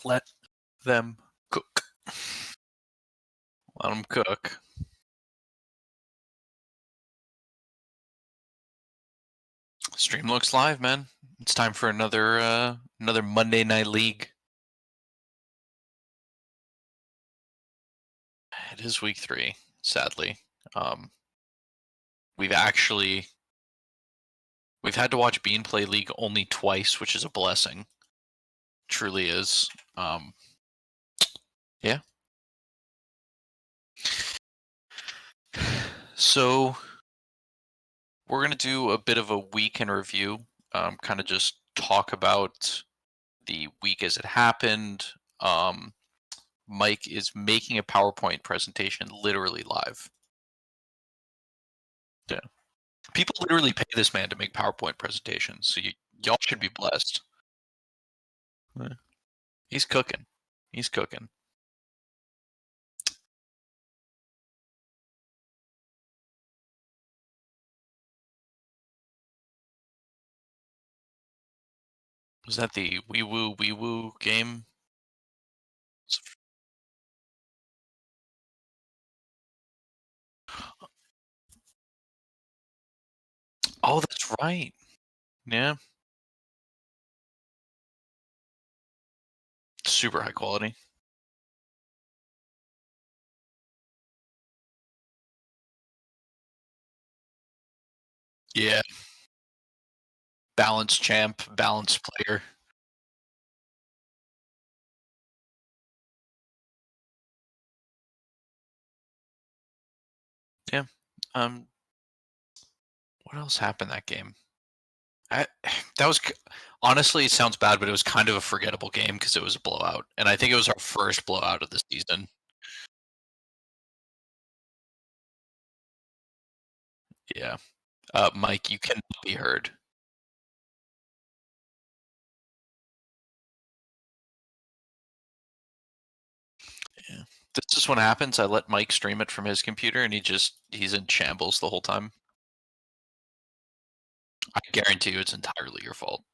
Let them cook. Let them cook. Stream looks live, man. It's time for another Monday Night League. It is week 3, sadly. We've had to watch Bean play League only twice, which is a blessing. Truly is. Yeah. So we're gonna do a bit of a week in review. Kind of just talk about the week as it happened. Mike is making a PowerPoint presentation literally live. Yeah. People literally pay this man to make PowerPoint presentations, so y'all should be blessed. Yeah. He's cooking. He's cooking. Was that the wee woo game? Oh, that's right. Yeah. Super high quality. Yeah. Balanced champ, balanced player. Yeah. What else happened that game? Honestly, it sounds bad, but it was kind of a forgettable game because it was a blowout, and I think it was our first blowout of the season. Yeah. Mike, you cannot be heard. Yeah. This is what happens. I let Mike stream it from his computer, and he's in shambles the whole time. I guarantee you it's entirely your fault.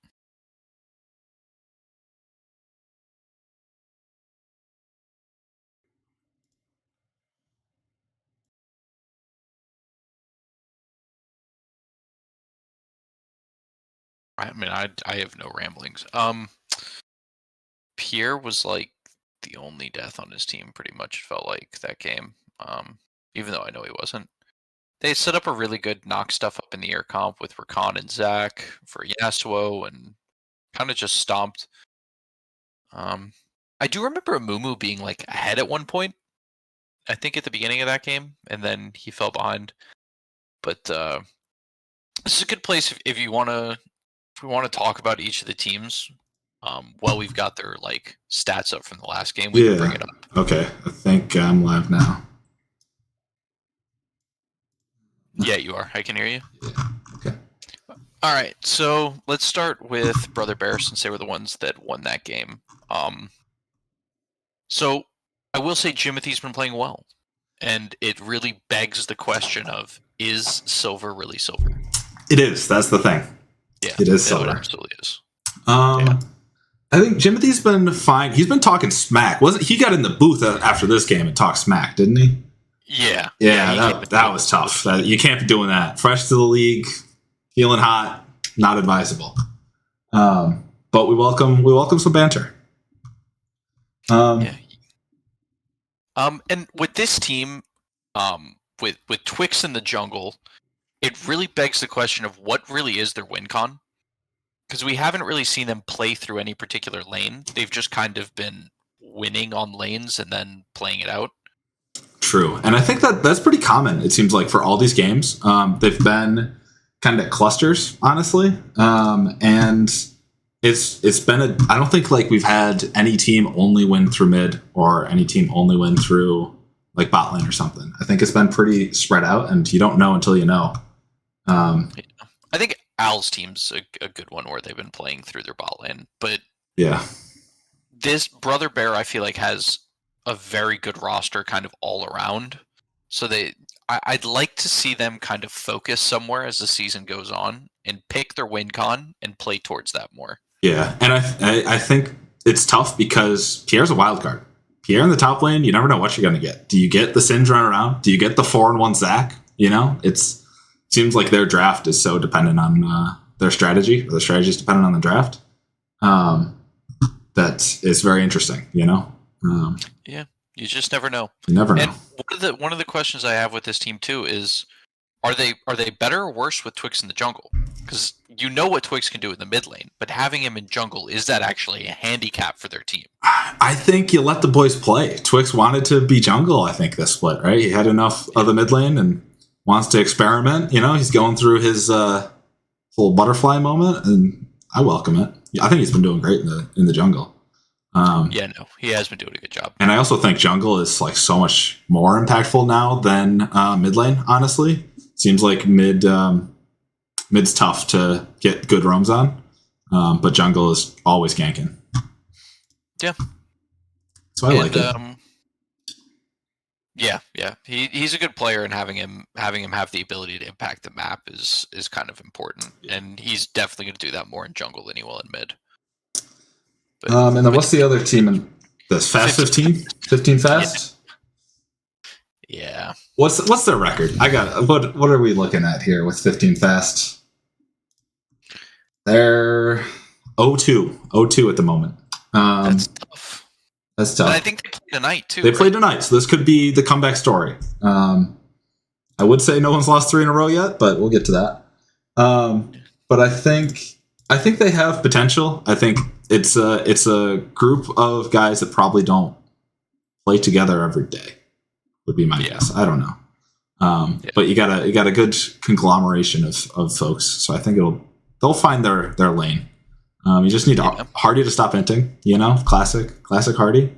I mean, I have no ramblings. Pierre was like the only death on his team, pretty much felt like that game. Even though I know he wasn't. They set up a really good knock stuff up in the air comp with Rakan and Zach for Yasuo, and kind of just stomped. I do remember Amumu being like ahead at one point. I think at the beginning of that game, and then he fell behind. But this is a good place if we want to talk about each of the teams. Well, we've got their like stats up from the last game. We can bring it up. Okay, I think I'm live now. Yeah, you are. I can hear you. Yeah. Okay. All right, so let's start with Brother Bear since they were the ones that won that game. So I will say Jimothy's been playing well, and it really begs the question of, is Silver really Silver? It is. That's the thing. Yeah, it is Silver. It absolutely is. Yeah. I think Jimothy's been fine. He's been talking smack. He got in the booth after this game and talked smack, didn't he? Yeah. Yeah, that was tough. You can't be doing that. Fresh to the league, feeling hot, not advisable. But we welcome some banter. Yeah. And with this team, with Twix in the jungle, it really begs the question of what really is their win con. Because we haven't really seen them play through any particular lane. They've just kind of been winning on lanes and then playing it out. True. And I think that's pretty common, it seems like, for all these games. They've been kind of clusters, honestly. And it's been I don't think like we've had any team only win through mid or any team only win through like bot lane or something. I think it's been pretty spread out, and you don't know until you know. I think Al's team's a good one where they've been playing through their bot lane. But yeah, this Brother Bear, I feel like, has a very good roster kind of all around. So I'd like to see them kind of focus somewhere as the season goes on and pick their win con and play towards that more. Yeah, and I think it's tough because Pierre's a wild card. Pierre in the top lane, you never know what you're going to get. Do you get the Sindra running around? Do you get the 4-1 Zac? You know, it seems like their draft is so dependent on their strategy, or the strategy is dependent on the draft. That is very interesting, you know? Yeah, you just never know. You never know. And one of the questions I have with this team too is, are they better or worse with Twix in the jungle? Because you know what Twix can do in the mid lane, but having him in jungle, is that actually a handicap for their team? I think you let the boys play. Twix wanted to be jungle, I think, this split, right? He had enough of the mid lane and wants to experiment. You know, he's going through his little butterfly moment, and I welcome it. Yeah, I think he's been doing great in the jungle. Yeah, no, he has been doing a good job. And I also think jungle is like so much more impactful now than mid lane, honestly. Seems like mid's tough to get good roams on, but jungle is always ganking. Yeah. So I like it. Yeah. He's a good player, and having him have the ability to impact the map is kind of important. And he's definitely going to do that more in jungle than he will in mid. But, and then what's the other team in this? Fast 15? 15 Fast? Yeah. What's their record? I got what are we looking at here with 15 Fast? They're 0-2 at the moment. That's tough. That's tough. And I think they play tonight too. They play tonight, so this could be the comeback story. I would say no one's lost 3 in a row yet, but we'll get to that. But I think they have potential. I think it's a group of guys that probably don't play together every day. Would be my guess. I don't know. But you got a good conglomeration of folks. So I think they'll find their lane. You just need Hardy to stop hinting, you know, classic Hardy.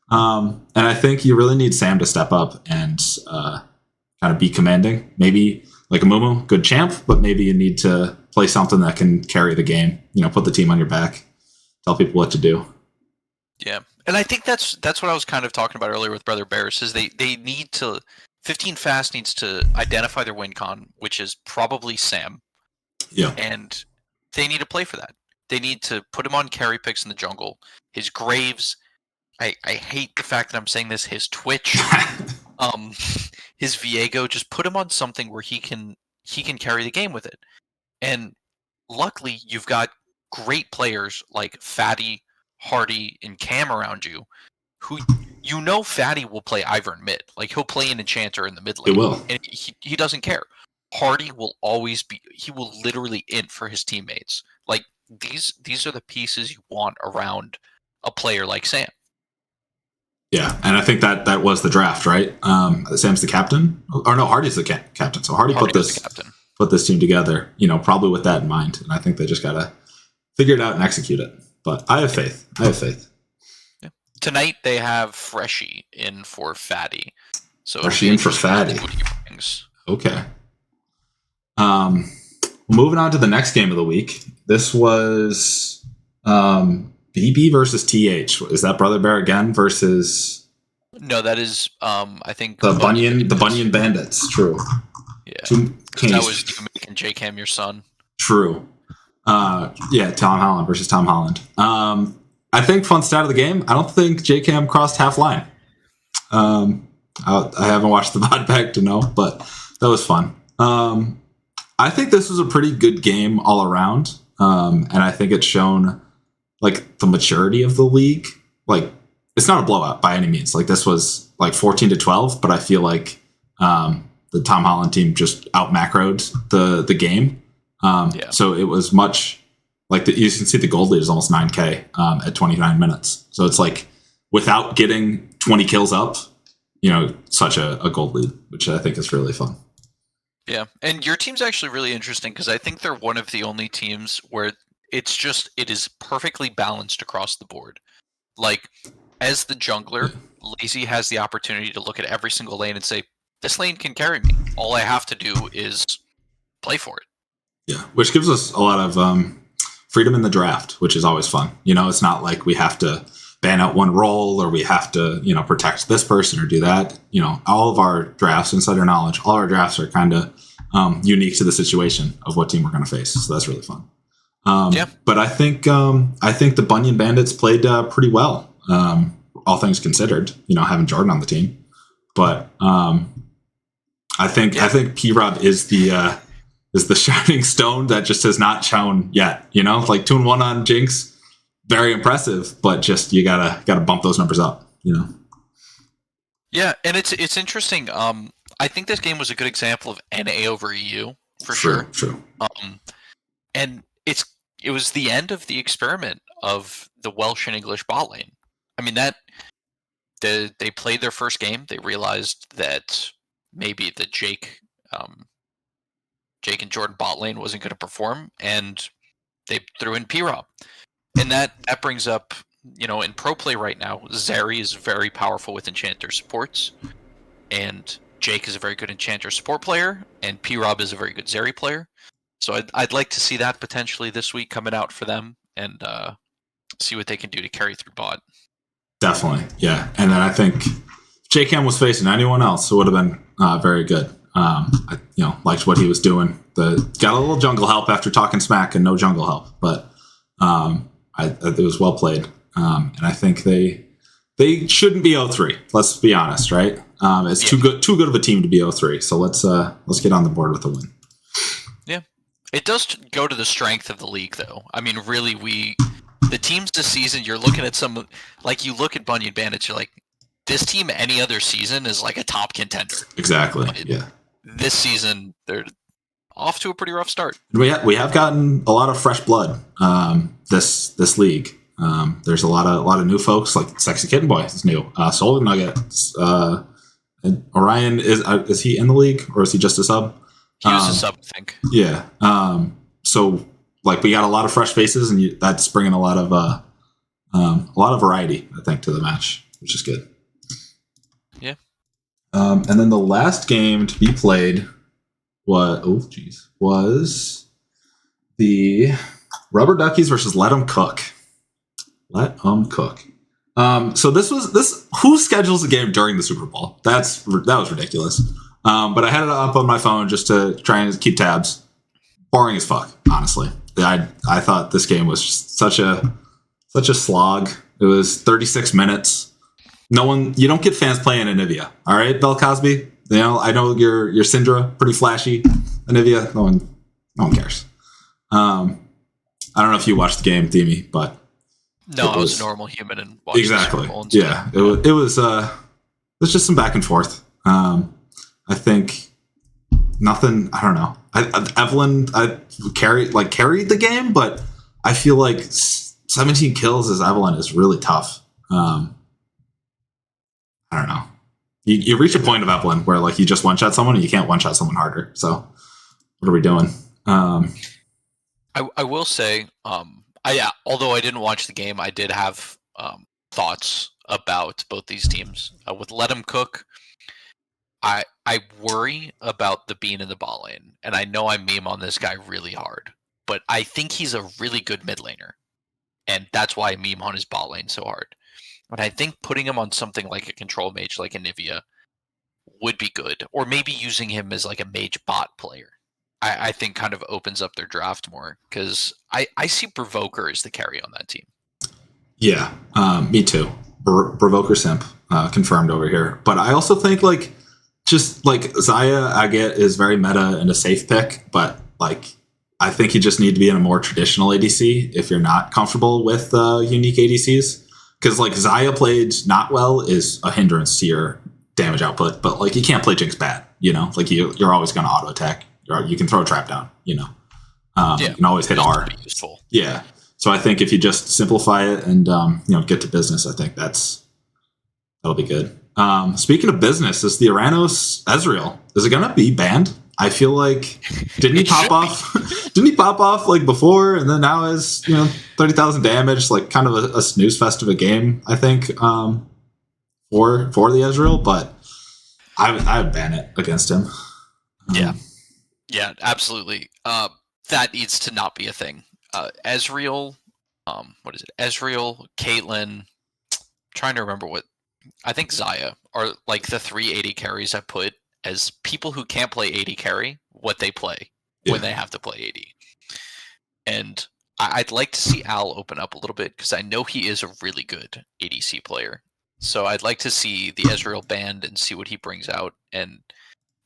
And I think you really need Sam to step up and kind of be commanding. Maybe like a Mumu, good champ, but maybe you need to play something that can carry the game. You know, put the team on your back, tell people what to do. Yeah, and I think that's what I was kind of talking about earlier with Brother Bears. Is they need to 15 Fast needs to identify their win con, which is probably Sam. Yeah, and they need to play for that. They need to put him on carry picks in the jungle. His Graves, I hate the fact that I'm saying this. His Twitch, his Viego, just put him on something where he can carry the game with it. And luckily, you've got great players like Fatty, Hardy, and Cam around you, who you know Fatty will play Ivern mid. Like he'll play an Enchanter in the mid lane. He will, and he doesn't care. Hardy will always be. He will literally int for his teammates. Like these are the pieces you want around a player like Sam. Yeah, and I think that was the draft, right? Sam's the captain, or no, Hardy's the captain. So Hardy put this team together, you know, probably with that in mind. And I think they just gotta figure it out and execute it. But I have faith. Yeah. Tonight they have Freshie in for Fatty. So Freshie in for Fatty. Okay. Moving on to the next game of the week. This was BB versus TH. Is that Brother Bear again versus? No, that is I think the Bunyan Bandits. True. Yeah. That was you making J-Cam your son. True. Yeah, Tom Holland versus Tom Holland. I think fun stat of the game. I don't think J-Cam crossed half line. I haven't watched the VOD back to know, but that was fun. I think this was a pretty good game all around. And I think it's shown like the maturity of the league. Like it's not a blowout by any means. Like this was like 14-12, but I feel like the Tom Holland team just out macroed the game. So it was much like you can see the gold lead is almost 9K at 29 minutes. So it's like without getting 20 kills up, you know, such a gold lead, which I think is really fun. Yeah, and your team's actually really interesting because I think they're one of the only teams where it is perfectly balanced across the board. Like, as the jungler, Lazy has the opportunity to look at every single lane and say, this lane can carry me. All I have to do is play for it. Yeah, which gives us a lot of freedom in the draft, which is always fun. You know, it's not like we have to ban out one role or we have to, you know, protect this person or do that. You know, all of our drafts, insider knowledge, all our drafts are kind of unique to the situation of what team we're going to face. So that's really fun. But I think the Bunyan Bandits played pretty well, all things considered. Having Jordan on the team, but I think P-Rob is the shining stone that just has not shone yet. 2-1 on Jinx, very impressive, but just you gotta bump those numbers up. Yeah, and it's interesting. I think this game was a good example of NA over EU for sure. True. And it was the end of the experiment of the Welsh and English bot lane. I mean they played their first game. They realized that maybe the Jake and Jordan bot lane wasn't going to perform, and they threw in P-Rob. And that brings up, in pro play right now, Zeri is very powerful with Enchanter supports, and Jake is a very good Enchanter support player, and P-Rob is a very good Zeri player. So I'd like to see that potentially this week coming out for them, and see what they can do to carry through bot. Definitely, yeah. And then I think if J-Cam was facing anyone else, it would have been very good. I liked what he was doing. Got a little jungle help after talking smack and no jungle help, but it was well played. And I think they shouldn't be 0-3. Let's be honest, right? It's too good of a team to be 0-3. So let's get on the board with a win. Yeah, it does go to the strength of the league, though. I mean, really, the teams this season, you're looking at some, like you look at Bunyan Bandits, you're like, this team any other season is like a top contender. Exactly. But yeah. This season, they're off to a pretty rough start. We have gotten a lot of fresh blood this league. There's a lot of new folks, like Sexy Kitten Boy is new. Soul Nugget. And Orion is he in the league or is he just a sub? He was a sub, I think. Yeah. So like we got a lot of fresh faces, and that's bringing a lot of variety, I think, to the match, which is good. Yeah. And then the last game to be played was the Rubber Duckies versus Let 'em Cook. Let 'em Cook. So who schedules a game during the Super Bowl? That was ridiculous. But I had it up on my phone just to try and keep tabs. Boring as fuck, honestly. I thought this game was just such a slog. It was 36 minutes. You don't get fans playing Anivia. All right, Bell Cosby. I know your Syndra, pretty flashy. Anivia, no one cares. I don't know if you watched the game, Deme, but no, I was a normal human and watched exactly. Yeah, it was just some back and forth. I think nothing. I don't know. Evelyn carried the game, but I feel like 17 kills as Evelyn is really tough. I don't know. You reach a point of Evelyn where like you just one shot someone and you can't one shot someone harder. So what are we doing? I will say, although I didn't watch the game, I did have thoughts about both these teams. With Let 'em Cook, I worry about the bean in the bot lane, and I know I meme on this guy really hard, but I think he's a really good mid laner, and that's why I meme on his bot lane so hard. But I think putting him on something like a control mage like Anivia would be good, or maybe using him as like a mage bot player. I think kind of opens up their draft more, because I see Provoker as the carry on that team. Yeah, me too. Provoker simp confirmed over here. But I also think like just like Xayah, I get is very meta and a safe pick, but like I think you just need to be in a more traditional ADC if you're not comfortable with unique ADCs. Because like Xayah played not well is a hindrance to your damage output, but like you can't play Jinx bad, like you're always going to auto attack. You can throw a trap down, you can always hit R. Useful. Yeah. So I think if you just simplify it and get to business, I think that'll be good. Speaking of business, is the Aranos Ezreal, is it gonna be banned? I feel like didn't he pop off? Didn't he pop off like before, and then now is 30,000 damage, like kind of a snooze fest of a game, I think, for the Ezreal, but I would ban it against him. Yeah, absolutely. That needs to not be a thing. Ezreal, what is it? Ezreal, Caitlyn. Trying to remember I think Xayah are like the 380 carries I put as people who can't play 80 carry what they play when they have to play 80. And I'd like to see Al open up a little bit because I know he is a really good ADC player. So I'd like to see the Ezreal band and see what he brings out and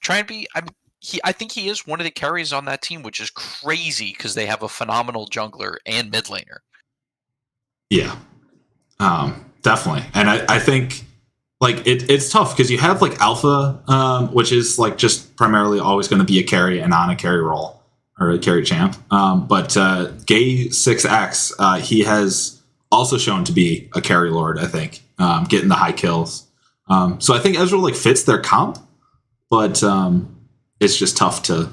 try and be. I think he is one of the carries on that team, which is crazy because they have a phenomenal jungler and mid laner. Yeah, definitely. And I think like it's tough because you have like Alpha, which is like just primarily always going to be a carry and on a carry role or a carry champ. But Gay 6X, he has also shown to be a carry lord, I think, getting the high kills. So I think Ezreal like fits their comp, but it's just tough to,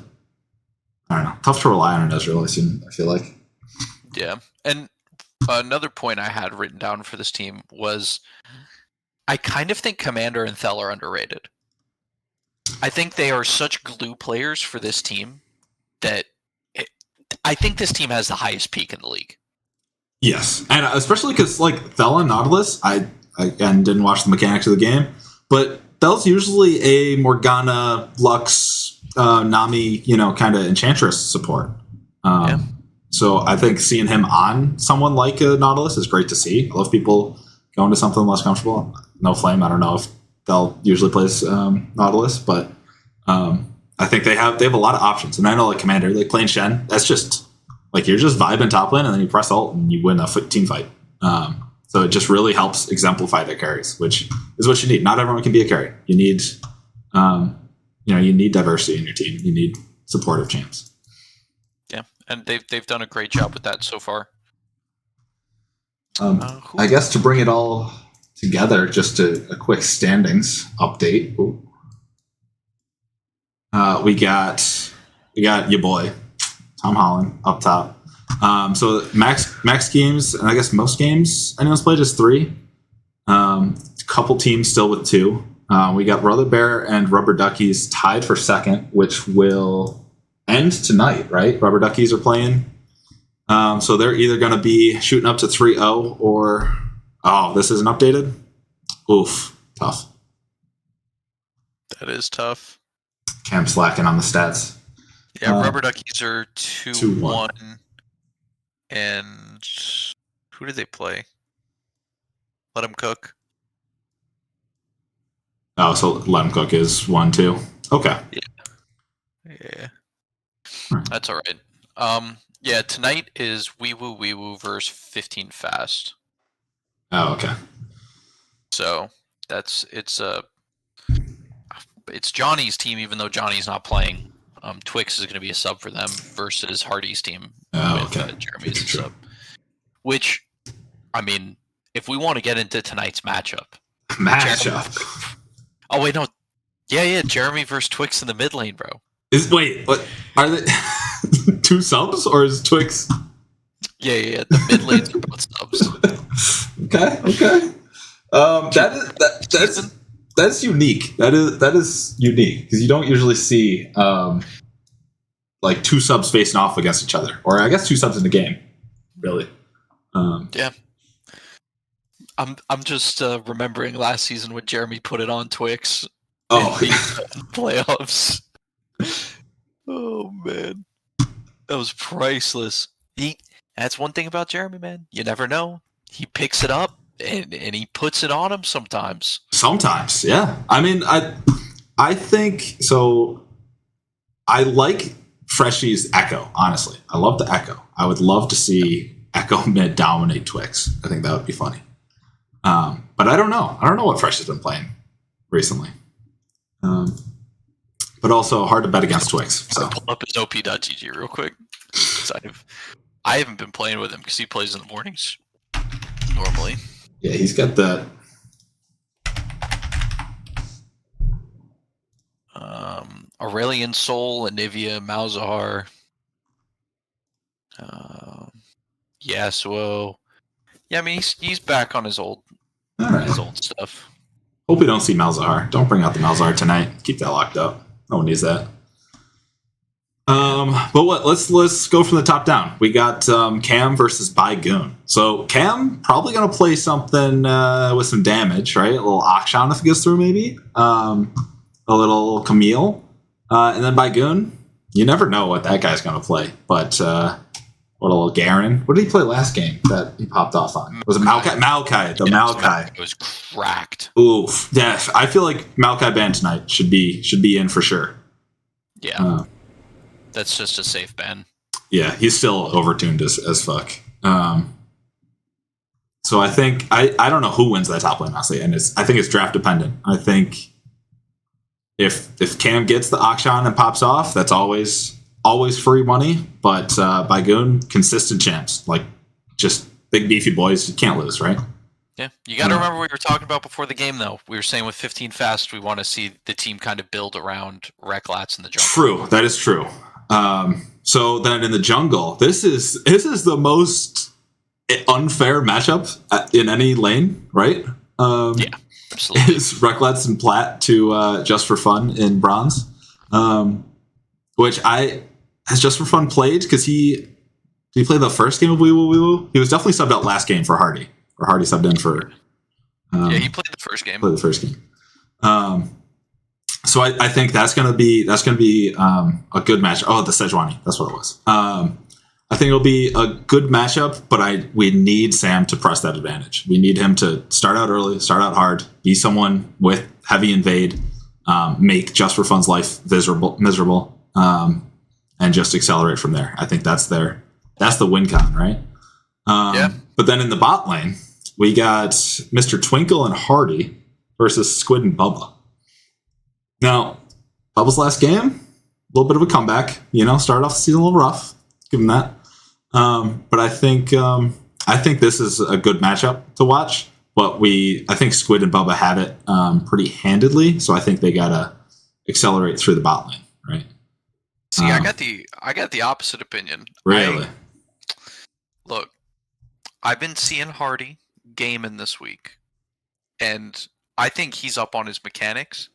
I don't know, tough to rely on Ezreal, I feel like. Yeah. And another point I had written down for this team was I kind of think Commander and Thel are underrated. I think they are such glue players for this team that I think this team has the highest peak in the league. Yes, and especially because like Thel and Nautilus, I again didn't watch the mechanics of the game, but Thel's usually a Morgana, Lux, Nami, kind of Enchantress support. Yeah. So I think seeing him on someone like a Nautilus is great to see. I love people going to something less comfortable. No Flame, I don't know if Thel usually plays Nautilus, but I think they have a lot of options. And I know like Commander, like playing Shen, that's just like you're just vibing top lane and then you press ult and you win a team fight. So it just really helps exemplify their carries, which is what you need. Not everyone can be a carry. You need, you need diversity in your team. You need supportive champs. Yeah, and they've done a great job with that so far. I guess to bring it all together, just a quick standings update. We got your boy Tom Holland up top. So max games, and I guess most games anyone's played is 3. A couple teams still with 2. We got Brother Bear and Rubber Duckies tied for second, which will end tonight, right? Rubber Duckies are playing. So they're either going to be shooting up to 3-0 or... Oh, this isn't updated? Oof. Tough. That is tough. Cam slacking on the stats. Yeah, Rubber Duckies are 2-1. And who did they play? Let them cook. Oh, so Let Them Cook is 1-2. Okay. Yeah. That's all right. Yeah, tonight is Wee Woo versus 15 Fast. Oh, okay. So it's Johnny's team, even though Johnny's not playing. Twix is going to be a sub for them versus Hardy's team with Jeremy's sub. Which, I mean, if we want to get into tonight's matchup. Oh wait, no. Yeah. Jeremy versus Twix in the mid lane, bro. What are they? 2 subs or is Twix? Yeah. The mid lanes are both subs. Okay. That's unique. That is unique because you don't usually see like 2 subs facing off against each other, or I guess 2 subs in the game. Really. Yeah. I'm just remembering last season when Jeremy put it on Twix. Oh, playoffs. Oh man, that was priceless. That's one thing about Jeremy, man. You never know. He picks it up and he puts it on him sometimes. Sometimes, yeah. I mean, I think so. I like Freshy's Echo. Honestly, I love the Echo. I would love to see Echo mid dominate Twix. I think that would be funny. But I don't know. I don't know what Fresh has been playing recently. But also hard to bet against Twix. So pull up his op.gg real quick. I haven't been playing with him because he plays in the mornings normally. Yeah, he's got that. Aurelion Sol, Anivia, Malzahar. Yasuo. Yeah, I mean he's back on his old stuff. Hope we don't see Malzahar. Don't bring out the Malzahar tonight. Keep that locked up. No one needs that. But what? Let's go from the top down. We got Cam versus Bygoon. So Cam probably gonna play something with some damage, right? A little Akshan if it goes through, maybe. A little Camille, and then Bygoon. You never know what that guy's gonna play, but What a little Garen. What did he play last game that he popped off on? Was it Maokai? Maokai. The Maokai. It was cracked. Oof. Yeah. I feel like Maokai ban tonight should be in for sure. Yeah. That's just a safe ban. Yeah, he's still overtuned as fuck. So I think I don't know who wins that top lane, honestly, and I think it's draft dependent. I think if Cam gets the Akshan and pops off, that's always free money. But Bagoon, consistent champs, like just big beefy boys, you can't lose, right? Yeah, you got to remember what we were talking about before the game, though. We were saying with 15 fast, we want to see the team kind of build around Reklats in the jungle. True, that is true. So then in the jungle, this is the most unfair matchup in any lane, right? Yeah, absolutely. Is Reklats and Plat to Just for Fun in bronze, which has Just for Fun played because did he play the first game of Wee Woo Wee Woo? He was definitely subbed out last game for Hardy, or Hardy subbed in for. Yeah, he played the first game. So I think that's gonna be a good match. Oh, the Sejuani, that's what it was. I think it'll be a good matchup, but we need Sam to press that advantage. We need him to start out early, start out hard, be someone with heavy invade, make Just for Fun's life miserable, and just accelerate from there. I think that's the win con, right? Yeah. But then in the bot lane, we got Mr. Twinkle and Hardy versus Squid and Bubba. Now, Bubba's last game, a little bit of a comeback. Started off the season a little rough. Give him that. But I think this is a good matchup to watch. But I think Squid and Bubba have it pretty handedly. So I think they gotta accelerate through the bot lane, right? See, I got the opposite opinion. Really? Look, I've been seeing Hardy gaming this week, and I think he's up on his mechanics,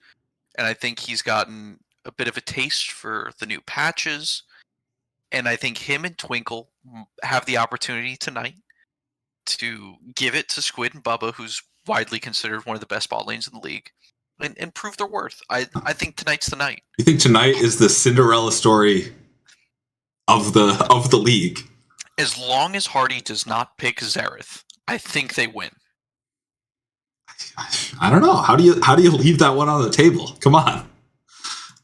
and I think he's gotten a bit of a taste for the new patches, and I think him and Twinkle have the opportunity tonight to give it to Squid and Bubba, who's widely considered one of the best bot lanes in the league, and prove their worth. I think tonight's the night. You think tonight is the Cinderella story of the league? As long as Hardy does not pick Xerath, I think they win. I don't know. How do you leave that one on the table? Come on.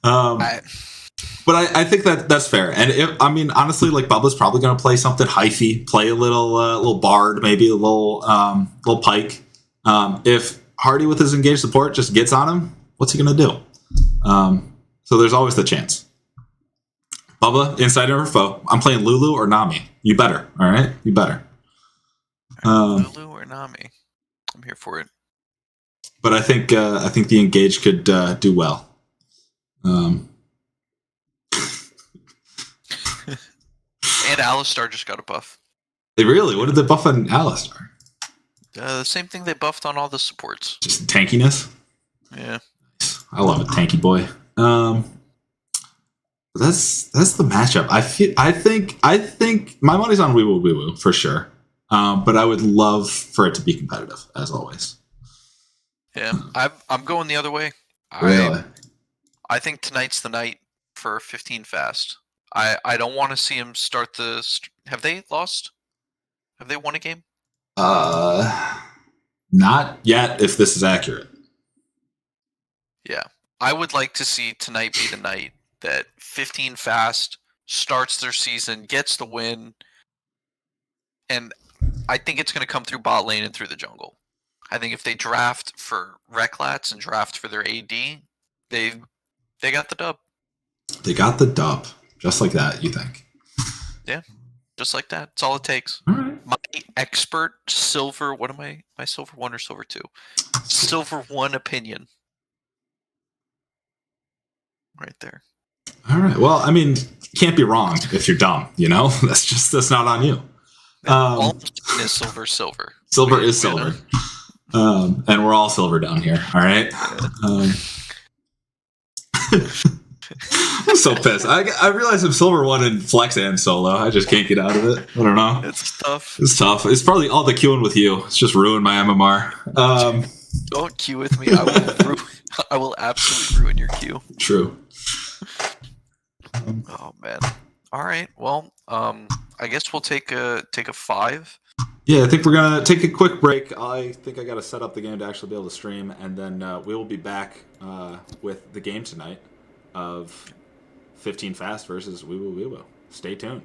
But I think that's fair. And honestly, like Bubba's probably going to play something hyphy, play a little bard, maybe a little pike. If Hardy with his engaged support just gets on him, what's he going to do? So there's always the chance. Bubba, inside over foe. I'm playing Lulu or Nami. You better. All right, you better. Lulu or Nami. I'm here for it. But I think the engage could do well. And Alistar just got a buff. They really? What did they buff on Alistar? The same thing they buffed on all the supports. Just tankiness? Yeah. I love a tanky boy. That's the matchup. I think my money's on Wee Woo Wee Woo for sure. But I would love for it to be competitive, as always. Yeah, I'm going the other way. Really? I think tonight's the night for 15 fast. I don't want to see him start the... Have they lost? Have they won a game? Not yet, if this is accurate. Yeah. I would like to see tonight be the night that 15 fast starts their season, gets the win, and I think it's going to come through bot lane and through the jungle. I think if they draft for Reklats and draft for their AD, they got the dub. They got the dub. Just like that, you think? Yeah, just like that. That's all it takes. All right. My expert silver, what am I? My silver 1 or silver 2? Silver 1 opinion. Right there. All right. Well, I mean, can't be wrong if you're dumb, that's not on you. All is silver. Silver is silver. And we're all silver down here. All right. I'm so pissed. I realize I'm silver 1 in flex and solo. I just can't get out of it. I don't know. It's tough. It's probably all the queuing with you. It's just ruined my MMR. Don't queue with me. I will absolutely ruin your queue. True. Oh man. All right. Well, I guess we'll take a 5. Yeah, I think we're gonna take a quick break. I think I got to set up the game to actually be able to stream, and then we will be back with the game tonight of 15 Fast versus We Will. Stay tuned.